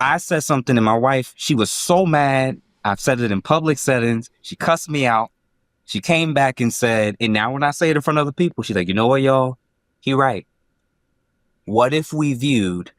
I said something to my wife. She was so mad. I've said it in public settings. She cussed me out. She came back and said, and now when I say it in front of other people, she's like, you know what, y'all? He right. What if we viewed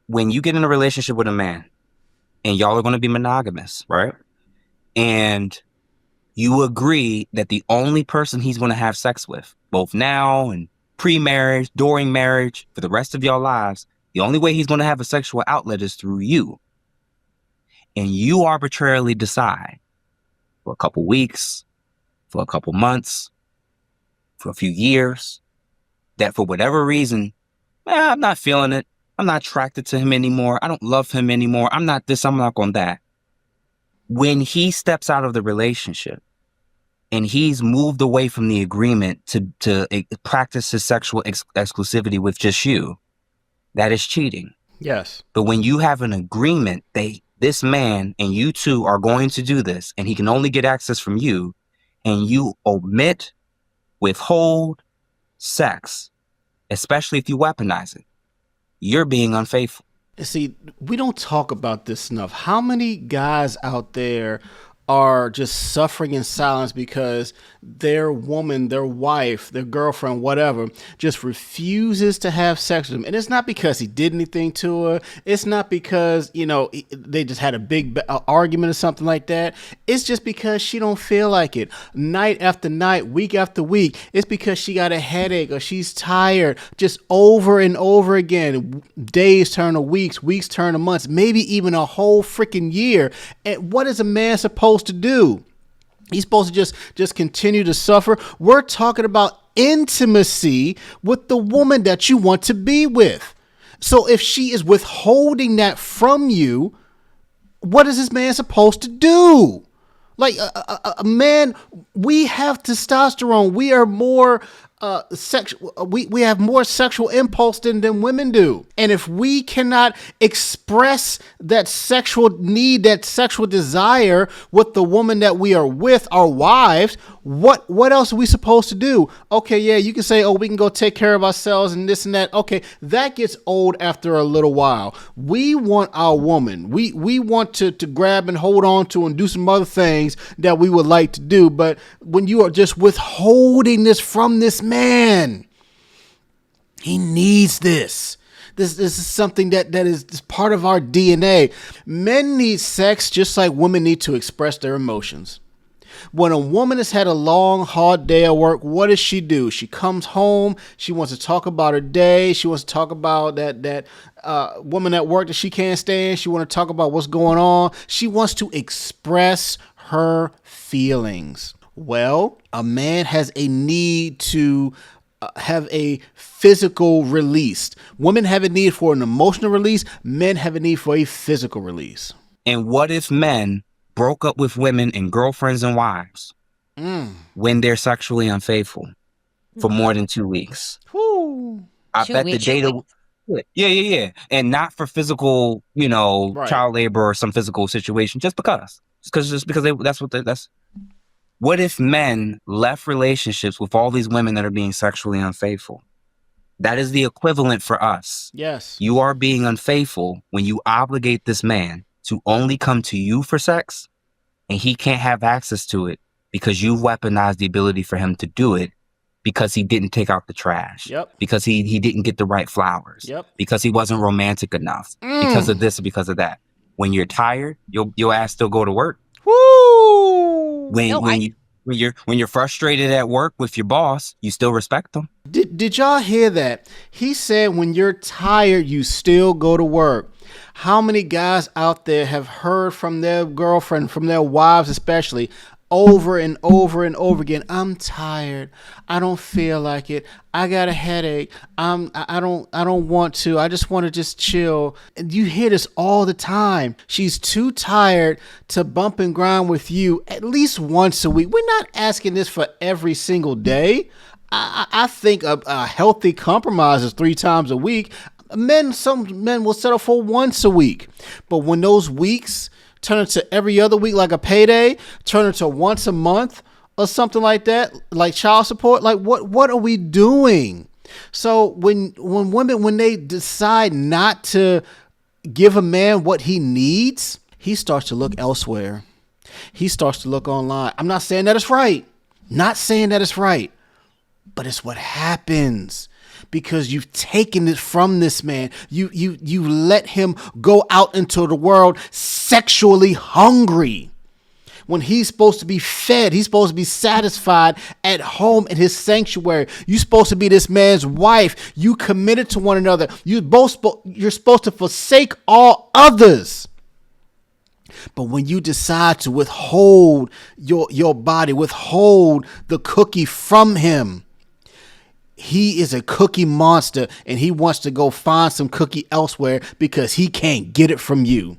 when you get in a relationship with a man and y'all are going to be monogamous, right? And you agree that the only person he's going to have sex with, both now and pre-marriage, during marriage, for the rest of your lives, the only way he's going to have a sexual outlet is through you. And you arbitrarily decide for a couple weeks, for a couple months, for a few years, that for whatever reason, I'm not feeling it. I'm not attracted to him anymore. I don't love him anymore. I'm not this, I'm not on that. When he steps out of the relationship and he's moved away from the agreement to practice his sexual exclusivity with just you, that is cheating. Yes. But when you have an agreement, this man and you two are going to do this, and he can only get access from you, and you omit, withhold sex, especially if you weaponize it, you're being unfaithful. See, we don't talk about this enough. How many guys out there are just suffering in silence because their woman, their wife, their girlfriend, whatever, just refuses to have sex with him? And it's not because he did anything to her. It's not because, they just had a big argument or something like that. It's just because she don't feel like it. Night after night, week after week, it's because she got a headache or she's tired, just over and over again. Days turn to weeks, weeks turn to months, maybe even a whole freaking year. And what is a man supposed to do? He's supposed to just continue to suffer. We're talking about intimacy with the woman that you want to be with. So if she is withholding that from you, what is this man supposed to do? Like a man, we have testosterone. We are more sexual. We have more sexual impulse than women do. And if we cannot express that sexual need, that sexual desire with the woman that we are with, our wives, what else are we supposed to do? Okay, yeah, you can say, oh, we can go take care of ourselves and this and that. Okay, that gets old after a little while. We want our woman. We want to grab and hold on to and do some other things that we would like to do. But when you are just withholding this from this man, he needs this. This is something that is part of our DNA. Men need sex just like women need to express their emotions. When a woman has had a long, hard day at work, what does she do? She comes home. She wants to talk about her day. She wants to talk about that woman at work that she can't stand. She wants to talk about what's going on. She wants to express her feelings. Well, a man has a need to have a physical release. Women have a need for an emotional release. Men have a need for a physical release. And what if men broke up with women and girlfriends and wives when they're sexually unfaithful for more than 2 weeks? I bet the data. Yeah. And not for physical, right, child labor or some physical situation, just because that's. What if men left relationships with all these women that are being sexually unfaithful? That is the equivalent for us. Yes. You are being unfaithful when you obligate this man to only come to you for sex, and he can't have access to it because you've weaponized the ability for him to do it because he didn't take out the trash. Yep. Because he didn't get the right flowers. Yep. Because he wasn't romantic enough. Because of this or because of that. When you're tired, your ass still go to work. Woo! When you're frustrated at work with your boss, you still respect them. Did y'all hear that? He said when you're tired, you still go to work. How many guys out there have heard from their girlfriend, from their wives especially, over and over and over again, I'm tired. I don't feel like it. I got a headache. I don't want to. I just want to just chill. And you hear this all the time. She's too tired to bump and grind with you at least once a week. We're not asking this for every single day. I think a healthy compromise is 3 times a week. Some men will settle for once a week. But when those weeks turn into every other week, like a payday, turn into once a month or something like that, like child support, like what are we doing? So when women, when they decide not to give a man what he needs, he starts to look elsewhere. He starts to look online. I'm not saying that it's right. Not saying that it's right. But it's what happens because you've taken it from this man. You let him go out into the world sexually hungry. When he's supposed to be fed, he's supposed to be satisfied at home in his sanctuary. You're supposed to be this man's wife. You committed to one another. You're supposed to forsake all others. But when you decide to withhold your body, withhold the cookie from him, he is a cookie monster and he wants to go find some cookie elsewhere because he can't get it from you.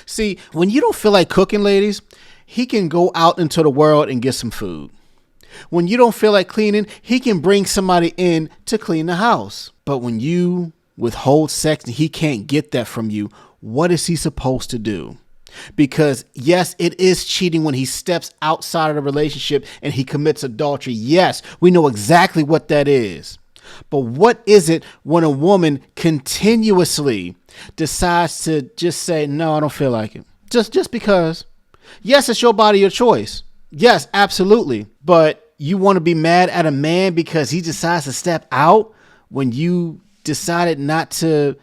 See, when you don't feel like cooking, ladies, he can go out into the world and get some food. When you don't feel like cleaning, he can bring somebody in to clean the house. But when you withhold sex and he can't get that from you, what is he supposed to do? Because yes, it is cheating when he steps outside of the relationship and he commits adultery. Yes, we know exactly what that is. But what is it when a woman continuously decides to just say, no, I don't feel like it. Just because. Yes, it's your body, your choice. Yes, absolutely. But you want to be mad at a man because he decides to step out when you decided not to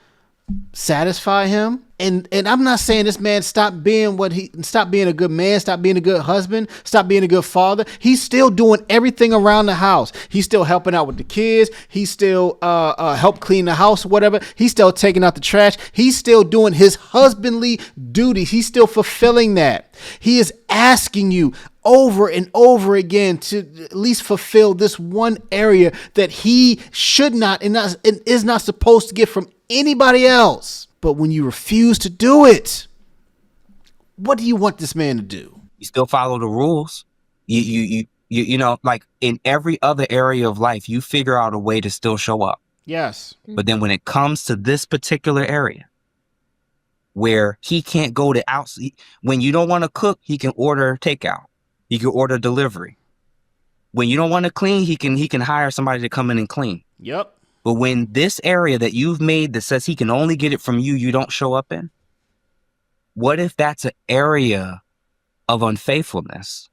satisfy him? And I'm not saying this man stop being a good man, stop being a good husband, stop being a good father. He's still doing everything around the house. He's still helping out with the kids. He's still help clean the house or whatever. He's still taking out the trash. He's still doing his husbandly duties. He's still fulfilling that. He is asking you over and over again to at least fulfill this one area that he should not and is not supposed to get from anybody else. But when you refuse to do it, what do you want this man to do? You still follow the rules. You know, like in every other area of life, you figure out a way to still show up. Yes. But then when it comes to this particular area where he can't go to outside, when you don't want to cook, he can order takeout. He can order delivery. When you don't want to clean, he can hire somebody to come in and clean. Yep. But when this area that you've made that says he can only get it from you, you don't show up in, what if that's an area of unfaithfulness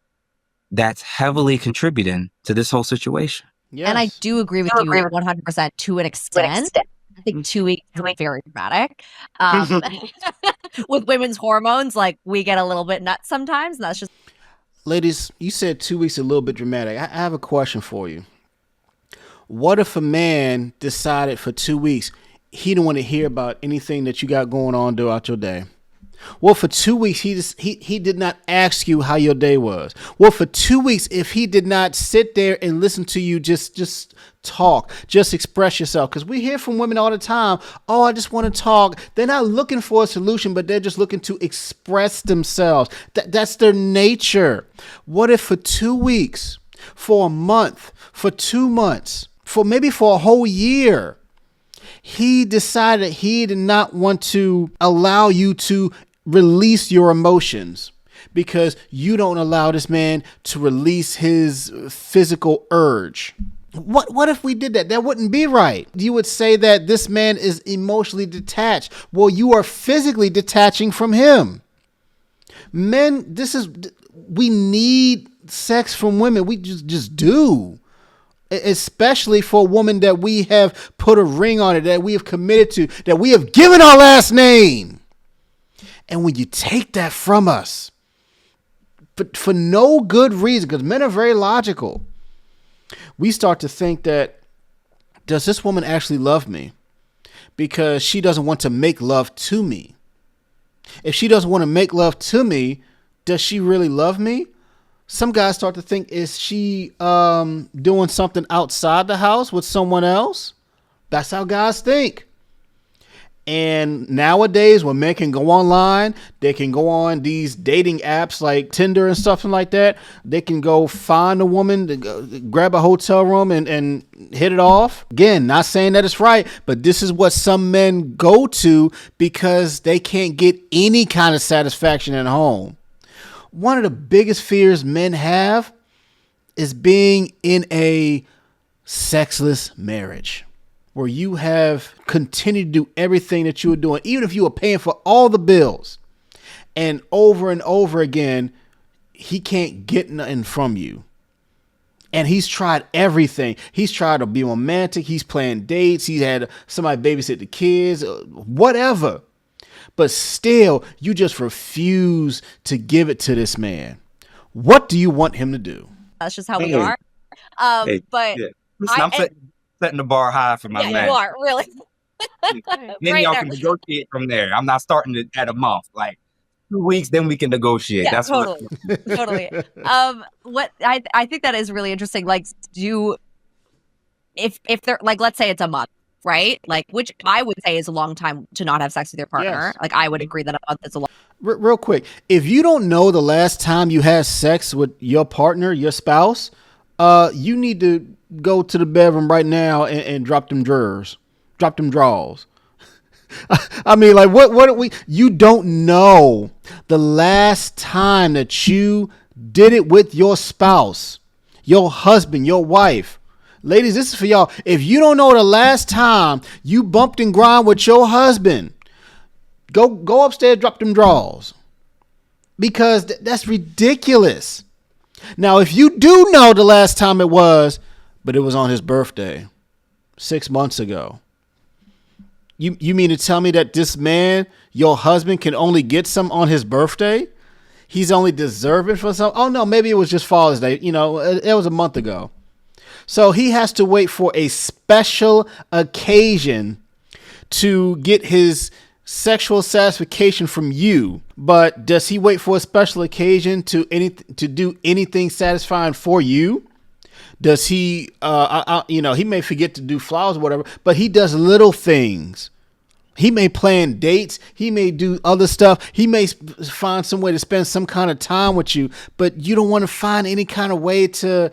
that's heavily contributing to this whole situation? Yes. And I do agree with you 100% to an extent. I think 2 weeks is very dramatic. With women's hormones, like we get a little bit nuts sometimes. And that's just. Ladies, you said 2 weeks a little bit dramatic. I have a question for you. What if a man decided for 2 weeks he didn't want to hear about anything that you got going on throughout your day? Well, for 2 weeks, he did not ask you how your day was. Well, for 2 weeks, if he did not sit there and listen to you just talk, just express yourself. Because we hear from women all the time, oh, I just want to talk. They're not looking for a solution, but they're just looking to express themselves. That's their nature. What if for 2 weeks, for a month, for 2 months, for a whole year, he decided he did not want to allow you to release your emotions because you don't allow this man to release his physical urge? What if we did that? That wouldn't be right. You would say that this man is emotionally detached. Well, you are physically detaching from him. Men, we need sex from women. We just do. Especially for a woman that we have put a ring on it, that we have committed to, that we have given our last name. And when you take that from us, but for no good reason, because men are very logical, we start to think that, does this woman actually love me? Because she doesn't want to make love to me. If she doesn't want to make love to me, does she really love me? Some guys start to think, is she doing something outside the house with someone else? That's how guys think. And nowadays, when men can go online, they can go on these dating apps like Tinder and stuff like that. They can go find a woman, grab a hotel room and hit it off. Again, not saying that it's right, but this is what some men go to because they can't get any kind of satisfaction at home. One of the biggest fears men have is being in a sexless marriage. where you have continued to do everything that you were doing, even if you were paying for all the bills, and over again, he can't get nothing from you. And he's tried everything. He's tried to be romantic. He's planned dates. He's had somebody babysit the kids, whatever. But still, you just refuse to give it to this man. What do you want him to do? That's just how we are. But yeah. Listen, I'm setting the bar high for my man. You are, really. Then y'all can negotiate from there. I'm not starting it at a month. Like 2 weeks, then we can negotiate. Yeah, that's totally. Totally. What I think that is really interesting. Like, if they're like, let's say it's a month, right? Like, which I would say is a long time to not have sex with your partner. Yes. Like, I would agree that a month is a long. Real quick, if you don't know the last time you had sex with your partner, your spouse, you need to go to the bedroom right now and drop them drawers. I mean, like, you don't know the last time that you did it with your spouse, your husband, your wife. Ladies, this is for y'all. If you don't know the last time you bumped and grind with your husband, go upstairs, drop them drawers, because that's ridiculous. Now, if you do know the last time it was, but it was on his birthday 6 months ago, you mean to tell me that this man, your husband, can only get some on his birthday? He's only deserving for some? Oh, no, maybe it was just Father's Day. You know, it was a month ago. So he has to wait for a special occasion to get his sexual satisfaction from you. But does he wait for a special occasion to do anything satisfying for you? Does he, he may forget to do flowers or whatever, but he does little things. He may plan dates. He may do other stuff. He may find some way to spend some kind of time with you, but you don't want to find any kind of way to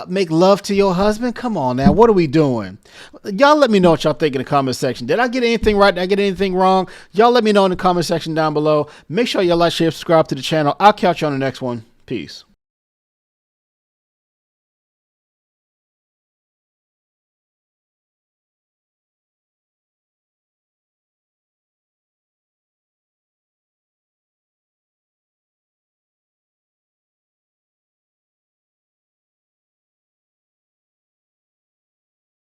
make love to your husband? Come on now. What are we doing? Y'all let me know what y'all think in the comment section. Did I get anything right? Did I get anything wrong? Y'all let me know in the comment section down below. Make sure y'all like, share, subscribe to the channel. I'll catch you on the next one. Peace.